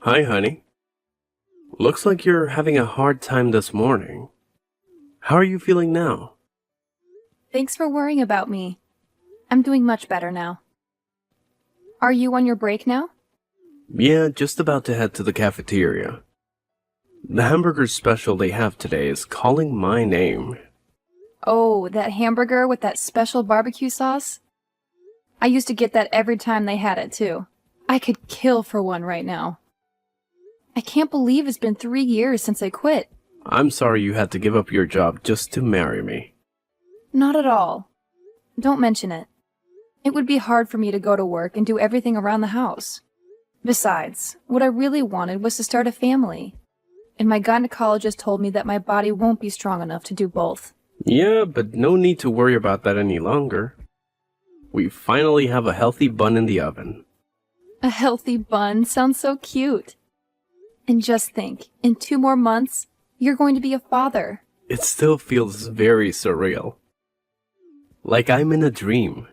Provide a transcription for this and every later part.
Hi, honey. Looks like you're having a hard time this morning. How are you feeling now? Thanks for worrying about me. I'm doing much better now. Are you on your break now? Yeah, just about to head to the cafeteria. The hamburger special they have today is calling my name. Oh, that hamburger with that special barbecue sauce? I used to get that every time they had it, too. I could kill for one right now. I can't believe it's been 3 years since I quit. I'm sorry you had to give up your job just to marry me. Not at all. Don't mention it. It would be hard for me to go to work and do everything around the house. Besides, what I really wanted was to start a family. And my gynecologist told me that my body won't be strong enough to do both. Yeah, but no need to worry about that any longer. We finally have a healthy bun in the oven. A healthy bun sounds so cute. And just think, in 2 more months, you're going to be a father. It still feels very surreal. Like I'm in a dream.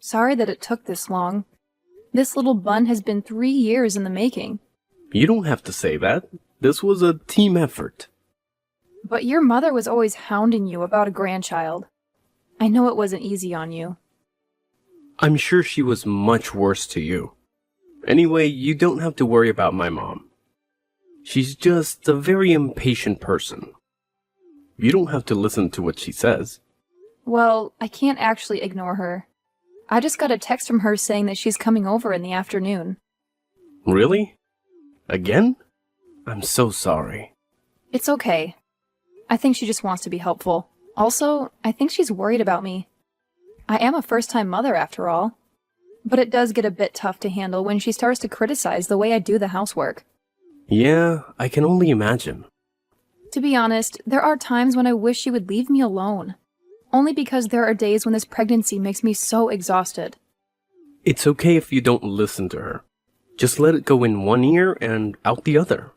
Sorry that it took this long. This little bun has been 3 years in the making. You don't have to say that. This was a team effort. But your mother was always hounding you about a grandchild. I know it wasn't easy on you. I'm sure she was much worse to you. Anyway, you don't have to worry about my mom. She's just a very impatient person. You don't have to listen to what she says. Well, I can't actually ignore her. I just got a text from her saying that she's coming over in the afternoon. Really? Again? I'm so sorry. It's okay. I think she just wants to be helpful. Also, I think she's worried about me. I am a first-time mother after all. But it does get a bit tough to handle when she starts to criticize the way I do the housework. Yeah, I can only imagine. To be honest, there are times when I wish she would leave me alone. Only because there are days when this pregnancy makes me so exhausted. It's okay if you don't listen to her. Just let it go in one ear and out the other.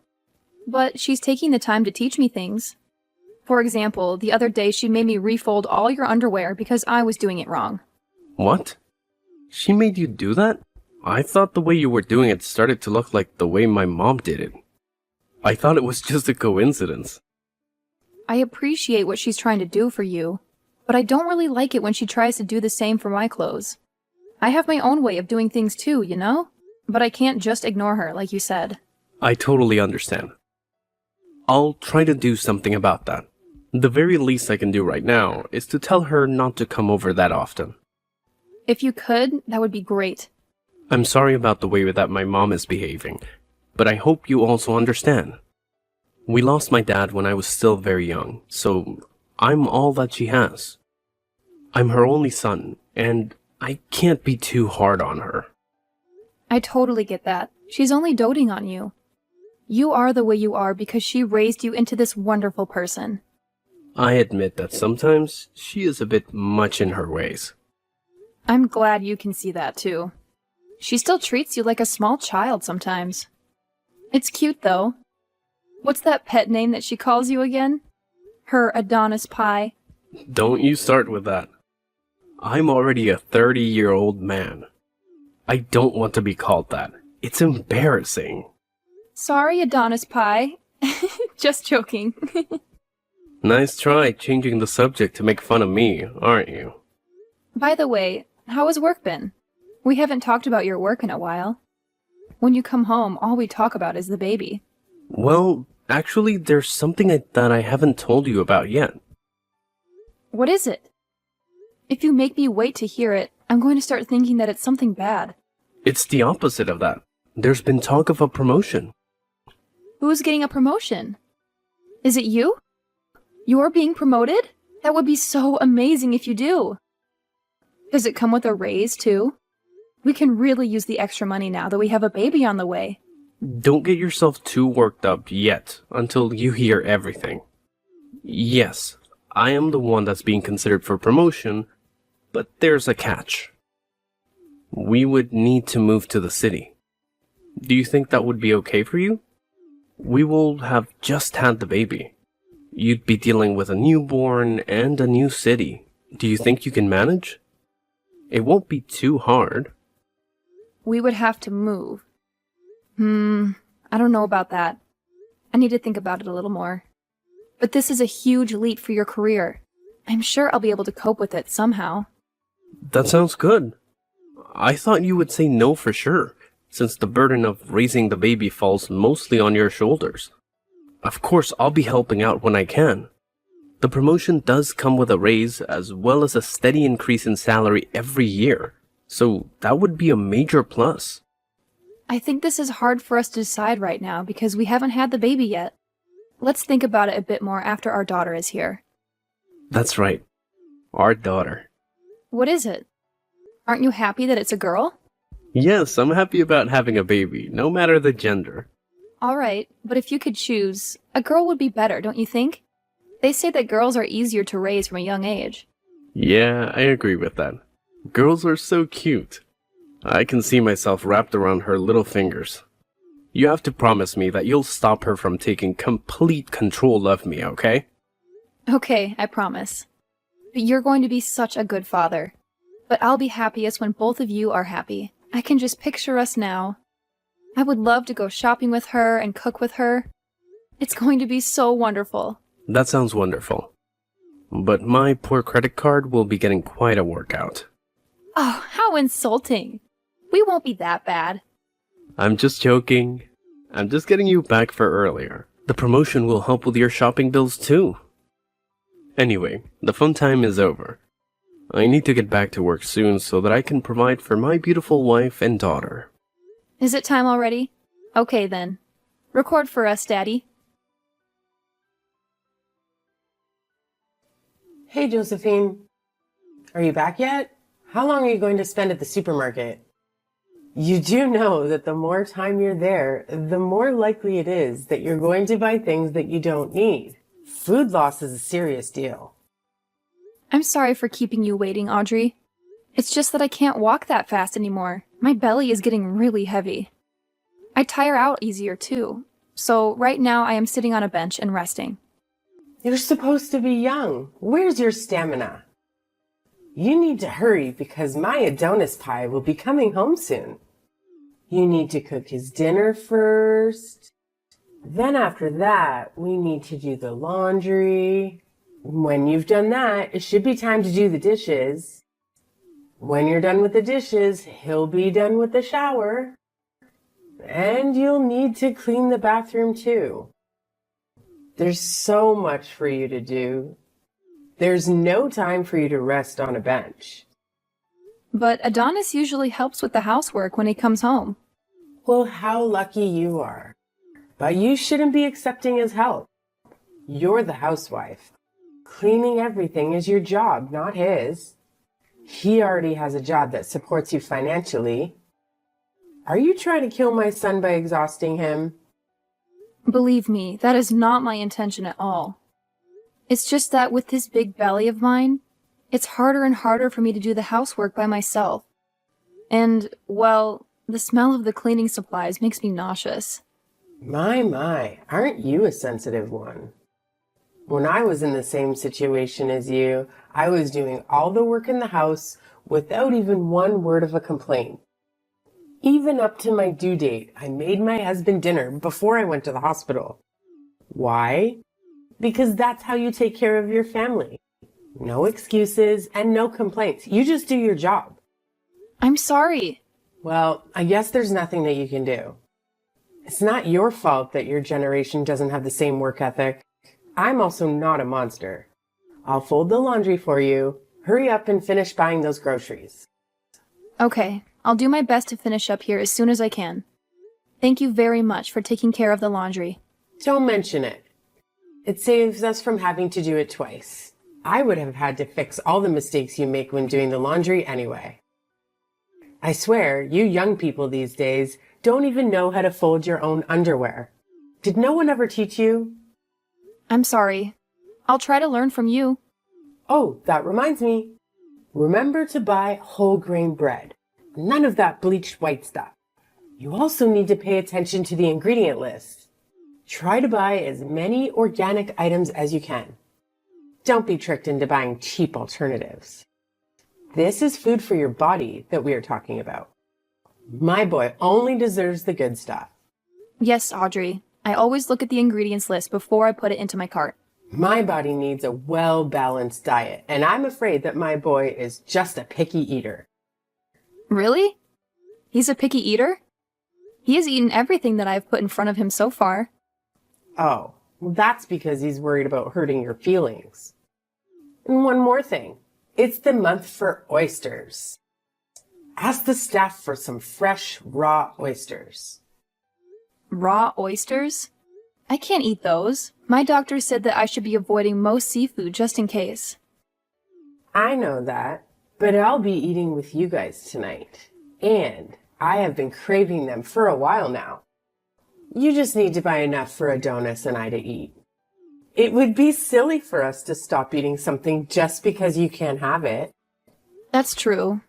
But she's taking the time to teach me things. For example, the other day she made me refold all your underwear because I was doing it wrong. What? She made you do that? I thought the way you were doing it started to look like the way my mom did it. I thought it was just a coincidence. I appreciate what she's trying to do for you, but I don't really like it when she tries to do the same for my clothes. I have my own way of doing things too, you know? But I can't just ignore her, like you said. I totally understand. I'll try to do something about that. The very least I can do right now is to tell her not to come over that often. If you could, that would be great. I'm sorry about the way that my mom is behaving, but I hope you also understand. We lost my dad when I was still very young, so I'm all that she has. I'm her only son, and I can't be too hard on her. I totally get that. She's only doting on you. You are the way you are because she raised you into this wonderful person. I admit that sometimes she is a bit much in her ways. I'm glad you can see that too. She still treats you like a small child sometimes. It's cute though. What's that pet name that she calls you again? Her Adonis pie? Don't you start with that. I'm already a 30-year-old man. I don't want to be called that. It's embarrassing. Sorry, Adonis pie. Just joking. Nice try changing the subject to make fun of me, aren't you? By the way, how has work been? We haven't talked about your work in a while. When you come home, all we talk about is the baby. Well, actually, there's something that I haven't told you about yet. What is it? If you make me wait to hear it, I'm going to start thinking that it's something bad. It's the opposite of that. There's been talk of a promotion. Who's getting a promotion? Is it you? You're being promoted? That would be so amazing if you do. Does it come with a raise, too? We can really use the extra money now that we have a baby on the way. Don't get yourself too worked up yet until you hear everything. Yes, I am the one that's being considered for promotion, but there's a catch. We would need to move to the city. Do you think that would be okay for you? We will have just had the baby. You'd be dealing with a newborn and a new city. Do you think you can manage? It won't be too hard. We would have to move. I I don't know about that. I need to think about it a little more. But this is a huge leap for your career. I'm sure I'll be able to cope with it somehow. That sounds good. I thought you would say no for sure, since the burden of raising the baby falls mostly on your shoulders. Of course, I'll be helping out when I can. The promotion does come with a raise as well as a steady increase in salary every year, so that would be a major plus. I think this is hard for us to decide right now because we haven't had the baby yet. Let's think about it a bit more after our daughter is here. That's right. Our daughter. What is it? Aren't you happy that it's a girl? Yes, I'm happy about having a baby, no matter the gender. Alright, but if you could choose, a girl would be better, don't you think? They say that girls are easier to raise from a young age. Yeah, I agree with that. Girls are so cute. I can see myself wrapped around her little fingers. You have to promise me that you'll stop her from taking complete control of me, okay? Okay, I promise. But you're going to be such a good father. But I'll be happiest when both of you are happy. I can just picture us now. I would love to go shopping with her and cook with her. It's going to be so wonderful. That sounds wonderful. But my poor credit card will be getting quite a workout. Oh, how insulting. We won't be that bad. I'm just joking. I'm just getting you back for earlier. The promotion will help with your shopping bills too. Anyway, the fun time is over. I need to get back to work soon so that I can provide for my beautiful wife and daughter. Is it time already? Okay then. Record for us, Daddy. Hey, Josephine. Are you back yet? How long are you going to spend at the supermarket? You do know that the more time you're there, the more likely it is that you're going to buy things that you don't need. Food loss is a serious deal. I'm sorry for keeping you waiting, Audrey. It's just that I can't walk that fast anymore. My belly is getting really heavy. I tire out easier too. So right now I am sitting on a bench and resting. You're supposed to be young. Where's your stamina? You need to hurry because my Adonis pie will be coming home soon. You need to cook his dinner first. Then after that, we need to do the laundry. When you've done that, it should be time to do the dishes. When you're done with the dishes, he'll be done with the shower. And you'll need to clean the bathroom too. There's so much for you to do. There's no time for you to rest on a bench. But Adonis usually helps with the housework when he comes home. Well, how lucky you are. But you shouldn't be accepting his help. You're the housewife. Cleaning everything is your job, not his. He already has a job that supports you financially. Are you trying to kill my son by exhausting him? Believe me, that is not my intention at all. It's just that with this big belly of mine, it's harder and harder for me to do the housework by myself. And, well, the smell of the cleaning supplies makes me nauseous. My, aren't you a sensitive one? When I was in the same situation as you, I was doing all the work in the house without even one word of a complaint. Even up to my due date, I made my husband dinner before I went to the hospital. Why? Because that's how you take care of your family. No excuses and no complaints. You just do your job. I'm sorry. Well, I guess there's nothing that you can do. It's not your fault that your generation doesn't have the same work ethic. I'm also not a monster. I'll fold the laundry for you. Hurry up and finish buying those groceries. Okay, I'll do my best to finish up here as soon as I can. Thank you very much for taking care of the laundry. Don't mention it. It saves us from having to do it twice. I would have had to fix all the mistakes you make when doing the laundry anyway. I swear, you young people these days don't even know how to fold your own underwear. Did no one ever teach you? I'm sorry. I'll try to learn from you. Oh, that reminds me. Remember to buy whole grain bread. None of that bleached white stuff. You also need to pay attention to the ingredient list. Try to buy as many organic items as you can. Don't be tricked into buying cheap alternatives. This is food for your body that we are talking about. My boy only deserves the good stuff. Yes, Audrey. I always look at the ingredients list before I put it into my cart. My body needs a well-balanced diet, and I'm afraid that my boy is just a picky eater. Really? He's a picky eater? He has eaten everything that I've put in front of him so far. Oh, well, that's because he's worried about hurting your feelings. And one more thing. It's the month for oysters. Ask the staff for some fresh, raw oysters. Raw oysters? I can't eat those. My doctor said that I should be avoiding most seafood just in case. I know that, but I'll be eating with you guys tonight. And I have been craving them for a while now. You just need to buy enough for Adonis and I to eat. It would be silly for us to stop eating something just because you can't have it. That's true.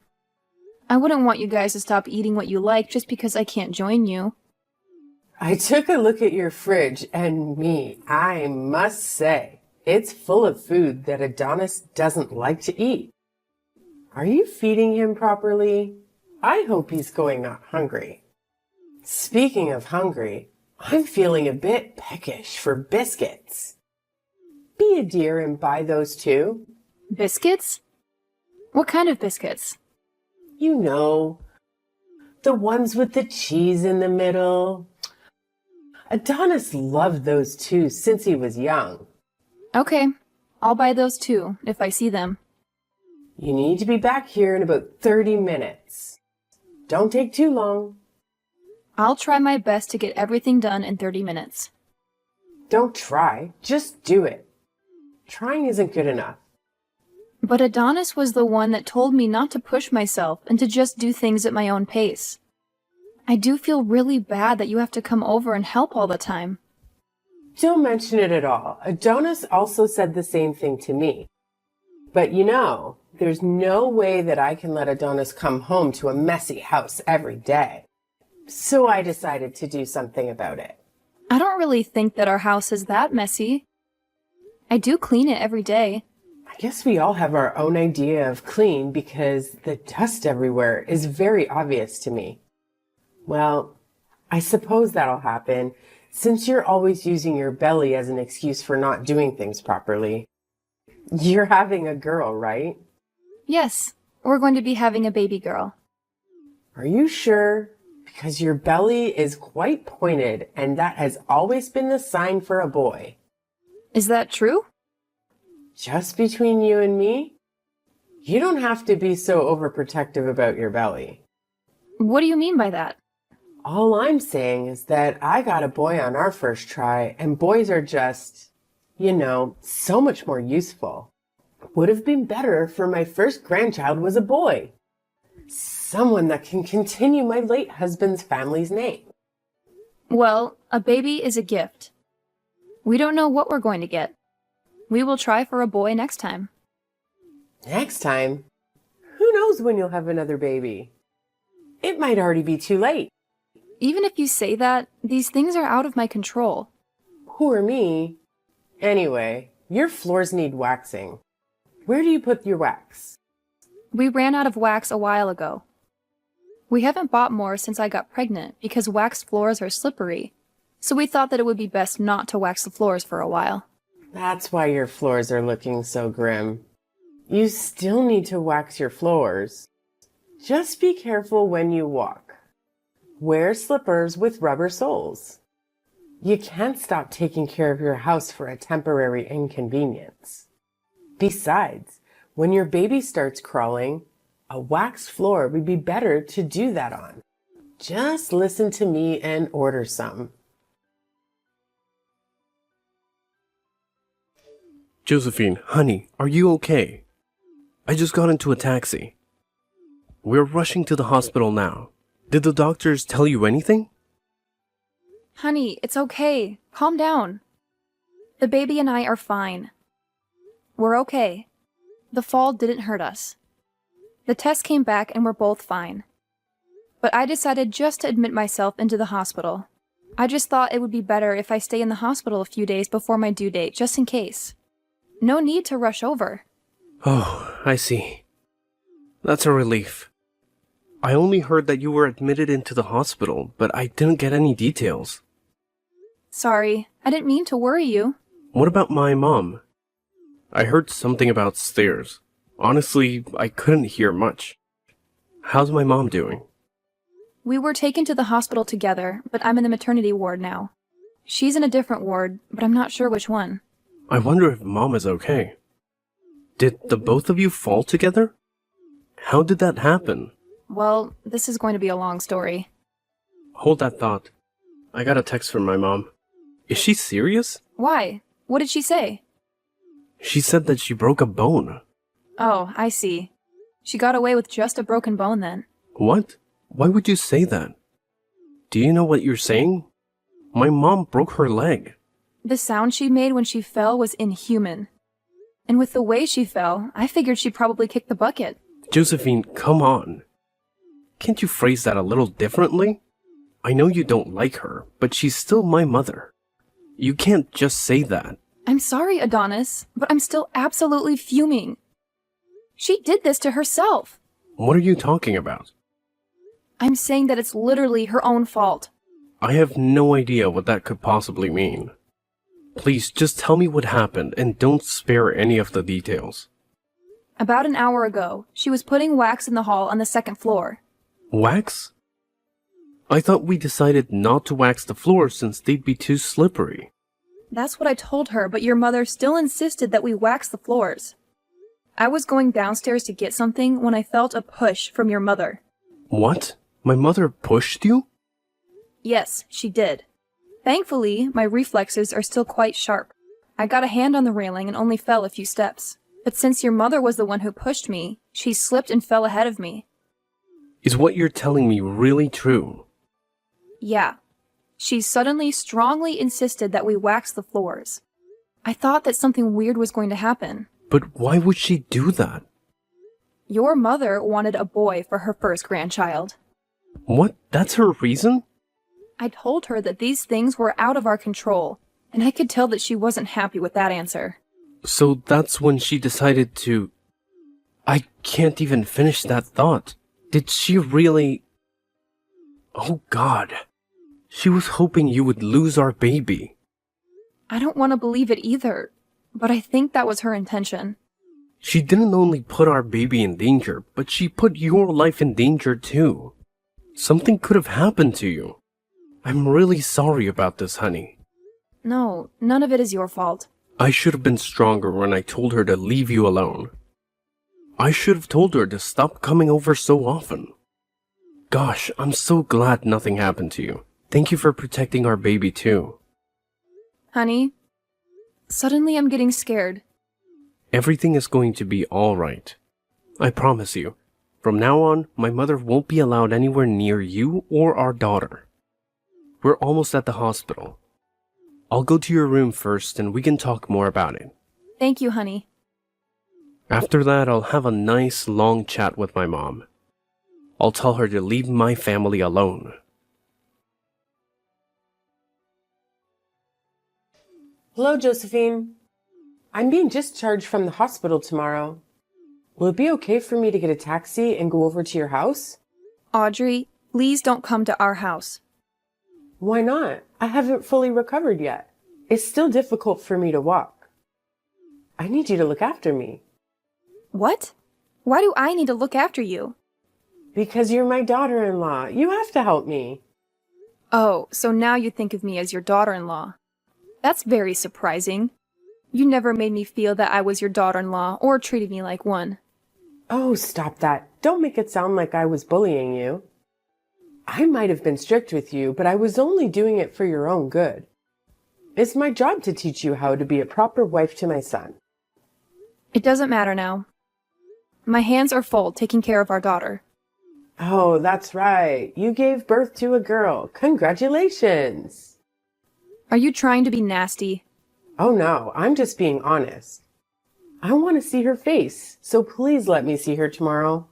I wouldn't want you guys to stop eating what you like just because I can't join you. I took a look at your fridge and I must say, it's full of food that Adonis doesn't like to eat. Are you feeding him properly? I hope he's going not hungry. Speaking of hungry, I'm feeling a bit peckish for biscuits. Be a dear and buy those too. Biscuits? What kind of biscuits? You know, the ones with the cheese in the middle. Adonis loved those too since he was young. Okay, I'll buy those too, if I see them. You need to be back here in about 30 minutes. Don't take too long. I'll try my best to get everything done in 30 minutes. Don't try, just do it. Trying isn't good enough. But Adonis was the one that told me not to push myself and to just do things at my own pace. I do feel really bad that you have to come over and help all the time. Don't mention it at all. Adonis also said the same thing to me. But you know, there's no way that I can let Adonis come home to a messy house every day. So I decided to do something about it. I don't really think that our house is that messy. I do clean it every day. I guess we all have our own idea of clean because the dust everywhere is very obvious to me. Well, I suppose that'll happen since you're always using your belly as an excuse for not doing things properly. You're having a girl, right? Yes, we're going to be having a baby girl. Are you sure? Because your belly is quite pointed and that has always been the sign for a boy. Is that true? Just between you and me? You don't have to be so overprotective about your belly. What do you mean by that? All I'm saying is that I got a boy on our first try, and boys are just, so much more useful. Would have been better for my first grandchild was a boy. Someone that can continue my late husband's family's name. Well, a baby is a gift. We don't know what we're going to get. We will try for a boy next time. Next time? Who knows when you'll have another baby? It might already be too late. Even if you say that, these things are out of my control. Who or me? Anyway, your floors need waxing. Where do you put your wax? We ran out of wax a while ago. We haven't bought more since I got pregnant because waxed floors are slippery. So we thought that it would be best not to wax the floors for a while. That's why your floors are looking so grim. You still need to wax your floors. Just be careful when you walk. Wear slippers with rubber soles. You can't stop taking care of your house for a temporary inconvenience. Besides, when your baby starts crawling, a waxed floor would be better to do that on. Just listen to me and order some. Josephine, honey, are you okay? I just got into a taxi. We're rushing to the hospital now. Did the doctors tell you anything? Honey, it's okay. Calm down. The baby and I are fine. We're okay. The fall didn't hurt us. The test came back and we're both fine. But I decided just to admit myself into the hospital. I just thought it would be better if I stay in the hospital a few days before my due date, just in case. No need to rush over. Oh, I see. That's a relief. I only heard that you were admitted into the hospital, but I didn't get any details. Sorry, I didn't mean to worry you. What about my mom? I heard something about stairs. Honestly, I couldn't hear much. How's my mom doing? We were taken to the hospital together, but I'm in the maternity ward now. She's in a different ward, but I'm not sure which one. I wonder if mom is okay. Did the both of you fall together? How did that happen? Well, this is going to be a long story. Hold that thought. I got a text from my mom. Is she serious? Why? What did she say? She said that she broke a bone. Oh, I see. She got away with just a broken bone then. What? Why would you say that? Do you know what you're saying? My mom broke her leg. The sound she made when she fell was inhuman. And with the way she fell, I figured she probably kicked the bucket. Josephine, come on. Can't you phrase that a little differently? I know you don't like her, but she's still my mother. You can't just say that. I'm sorry, Adonis, but I'm still absolutely fuming. She did this to herself. What are you talking about? I'm saying that it's literally her own fault. I have no idea what that could possibly mean. Please, just tell me what happened and don't spare any of the details. About an hour ago, she was putting wax in the hall on the second floor. Wax? I thought we decided not to wax the floors since they'd be too slippery. That's what I told her, but your mother still insisted that we wax the floors. I was going downstairs to get something when I felt a push from your mother. What? My mother pushed you? Yes, she did. Thankfully, my reflexes are still quite sharp. I got a hand on the railing and only fell a few steps. But since your mother was the one who pushed me, she slipped and fell ahead of me. Is what you're telling me really true? Yeah. She suddenly strongly insisted that we wax the floors. I thought that something weird was going to happen. But why would she do that? Your mother wanted a boy for her first grandchild. What? That's her reason? I told her that these things were out of our control, and I could tell that she wasn't happy with that answer. So that's when she decided to... I can't even finish that thought. Did she really... Oh God. She was hoping you would lose our baby. I don't want to believe it either, but I think that was her intention. She didn't only put our baby in danger, but she put your life in danger too. Something could have happened to you. I'm really sorry about this, honey. No, none of it is your fault. I should have been stronger when I told her to leave you alone. I should have told her to stop coming over so often. Gosh, I'm so glad nothing happened to you. Thank you for protecting our baby too. Honey, suddenly I'm getting scared. Everything is going to be alright. I promise you. From now on, my mother won't be allowed anywhere near you or our daughter. We're almost at the hospital. I'll go to your room first and we can talk more about it. Thank you, honey. After that, I'll have a nice long chat with my mom. I'll tell her to leave my family alone. Hello, Josephine. I'm being discharged from the hospital tomorrow. Will it be okay for me to get a taxi and go over to your house? Audrey, please don't come to our house. Why not? I haven't fully recovered yet. It's still difficult for me to walk. I need you to look after me. What? Why do I need to look after you? Because you're my daughter-in-law. You have to help me. Oh, so now you think of me as your daughter-in-law. That's very surprising. You never made me feel that I was your daughter-in-law or treated me like one. Oh, stop that. Don't make it sound like I was bullying you. I might have been strict with you, but I was only doing it for your own good. It's my job to teach you how to be a proper wife to my son. It doesn't matter now. My hands are full taking care of our daughter. Oh, that's right. You gave birth to a girl. Congratulations. Are you trying to be nasty? Oh no, I'm just being honest. I want to see her face, so please let me see her tomorrow.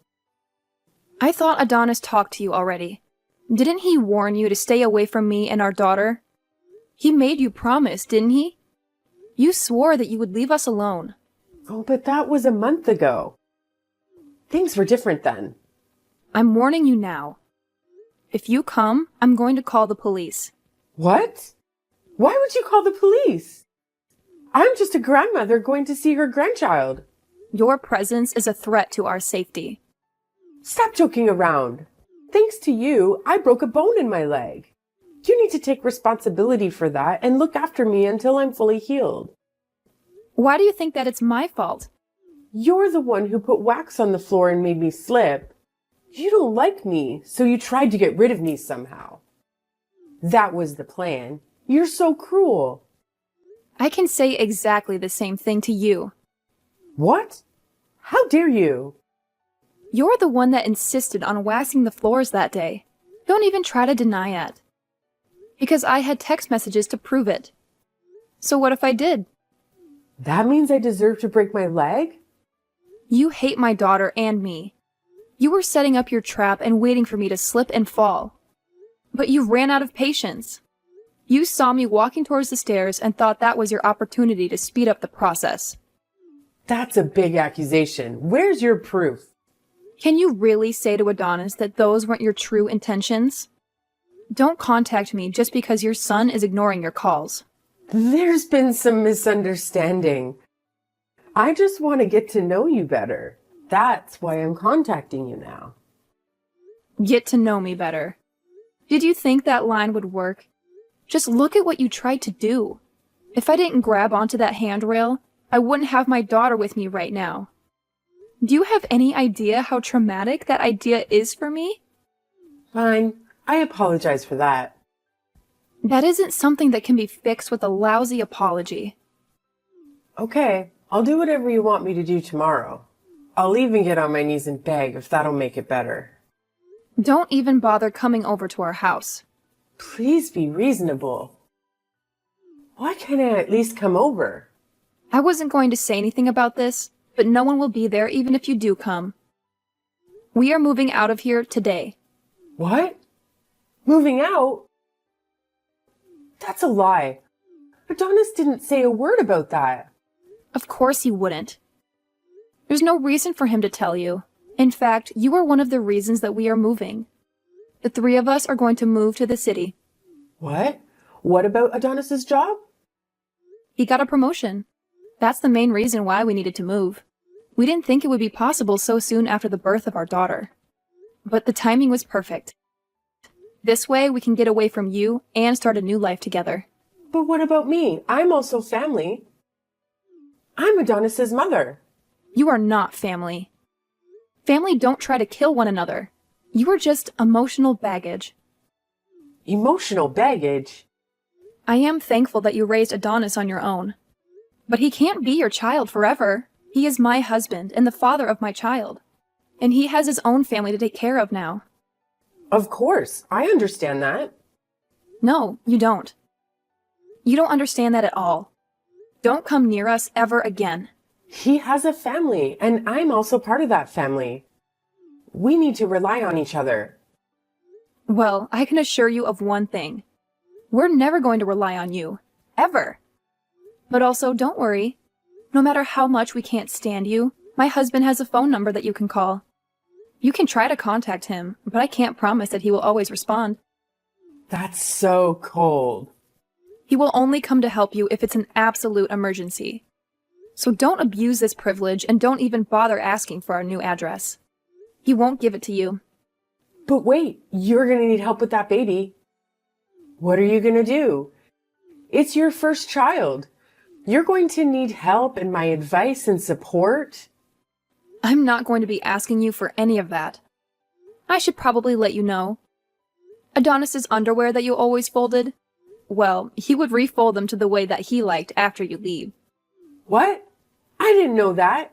I thought Adonis talked to you already. Didn't he warn you to stay away from me and our daughter? He made you promise, didn't he? You swore that you would leave us alone. Oh, but that was a month ago. Things were different then. I'm warning you now. If you come, I'm going to call the police. What? Why would you call the police? I'm just a grandmother going to see her grandchild. Your presence is a threat to our safety. Stop joking around. Thanks to you, I broke a bone in my leg. You need to take responsibility for that and look after me until I'm fully healed. Why do you think that it's my fault? You're the one who put wax on the floor and made me slip. You don't like me, so you tried to get rid of me somehow. That was the plan. You're so cruel. I can say exactly the same thing to you. What? How dare you? You're the one that insisted on waxing the floors that day. Don't even try to deny it. Because I had text messages to prove it. So what if I did? That means I deserve to break my leg? You hate my daughter and me. You were setting up your trap and waiting for me to slip and fall. But you ran out of patience. You saw me walking towards the stairs and thought that was your opportunity to speed up the process. That's a big accusation. Where's your proof? Can you really say to Adonis that those weren't your true intentions? Don't contact me just because your son is ignoring your calls. There's been some misunderstanding. I just want to get to know you better. That's why I'm contacting you now. Get to know me better. Did you think that line would work? Just look at what you tried to do. If I didn't grab onto that handrail, I wouldn't have my daughter with me right now. Do you have any idea how traumatic that idea is for me? Fine. I apologize for that. That isn't something that can be fixed with a lousy apology. Okay, I'll do whatever you want me to do tomorrow. I'll even get on my knees and beg if that'll make it better. Don't even bother coming over to our house. Please be reasonable. Why can't I at least come over? I wasn't going to say anything about this, but no one will be there even if you do come. We are moving out of here today. What? Moving out? That's a lie. Adonis didn't say a word about that. Of course he wouldn't. There's no reason for him to tell you. In fact, you are one of the reasons that we are moving. The three of us are going to move to the city. What? What about Adonis's job? He got a promotion. That's the main reason why we needed to move. We didn't think it would be possible so soon after the birth of our daughter. But the timing was perfect. This way we can get away from you and start a new life together. But what about me? I'm also family. I'm Adonis's mother. You are not family. Family don't try to kill one another. You are just emotional baggage. Emotional baggage? I am thankful that you raised Adonis on your own. But he can't be your child forever. He is my husband and the father of my child. And he has his own family to take care of now. Of course, I understand that. No, you don't. You don't understand that at all. Don't come near us ever again. He has a family, and I'm also part of that family. We need to rely on each other. Well, I can assure you of one thing. We're never going to rely on you. Ever. But also, don't worry. No matter how much we can't stand you, my husband has a phone number that you can call. You can try to contact him, but I can't promise that he will always respond. That's so cold. He will only come to help you if it's an absolute emergency. So don't abuse this privilege and don't even bother asking for our new address. He won't give it to you. But wait, you're gonna need help with that baby. What are you gonna do? It's your first child. You're going to need help and my advice and support. I'm not going to be asking you for any of that. I should probably let you know. Adonis's underwear that you always folded? Well, he would refold them to the way that he liked after you leave. What? I didn't know that.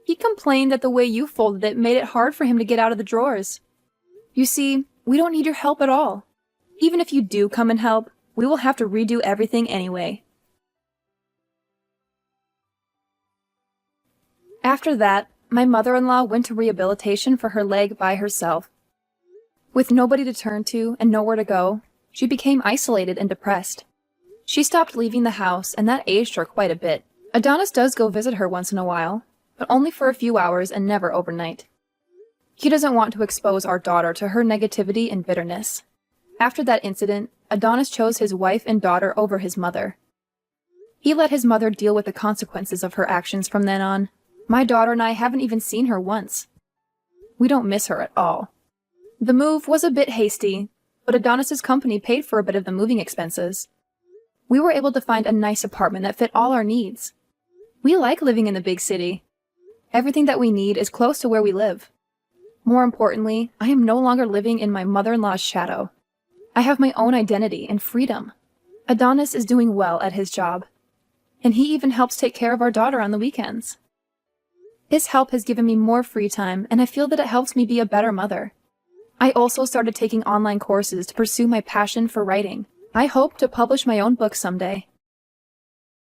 He complained that the way you folded it made it hard for him to get out of the drawers. You see, we don't need your help at all. Even if you do come and help, we will have to redo everything anyway. After that, my mother-in-law went to rehabilitation for her leg by herself. With nobody to turn to and nowhere to go, she became isolated and depressed. She stopped leaving the house, and that aged her quite a bit. Adonis does go visit her once in a while, but only for a few hours and never overnight. He doesn't want to expose our daughter to her negativity and bitterness. After that incident, Adonis chose his wife and daughter over his mother. He let his mother deal with the consequences of her actions from then on. My daughter and I haven't even seen her once. We don't miss her at all. The move was a bit hasty, but Adonis's company paid for a bit of the moving expenses. We were able to find a nice apartment that fit all our needs. We like living in the big city. Everything that we need is close to where we live. More importantly, I am no longer living in my mother-in-law's shadow. I have my own identity and freedom. Adonis is doing well at his job, and he even helps take care of our daughter on the weekends. His help has given me more free time, and I feel that it helps me be a better mother. I also started taking online courses to pursue my passion for writing. I hope to publish my own book someday.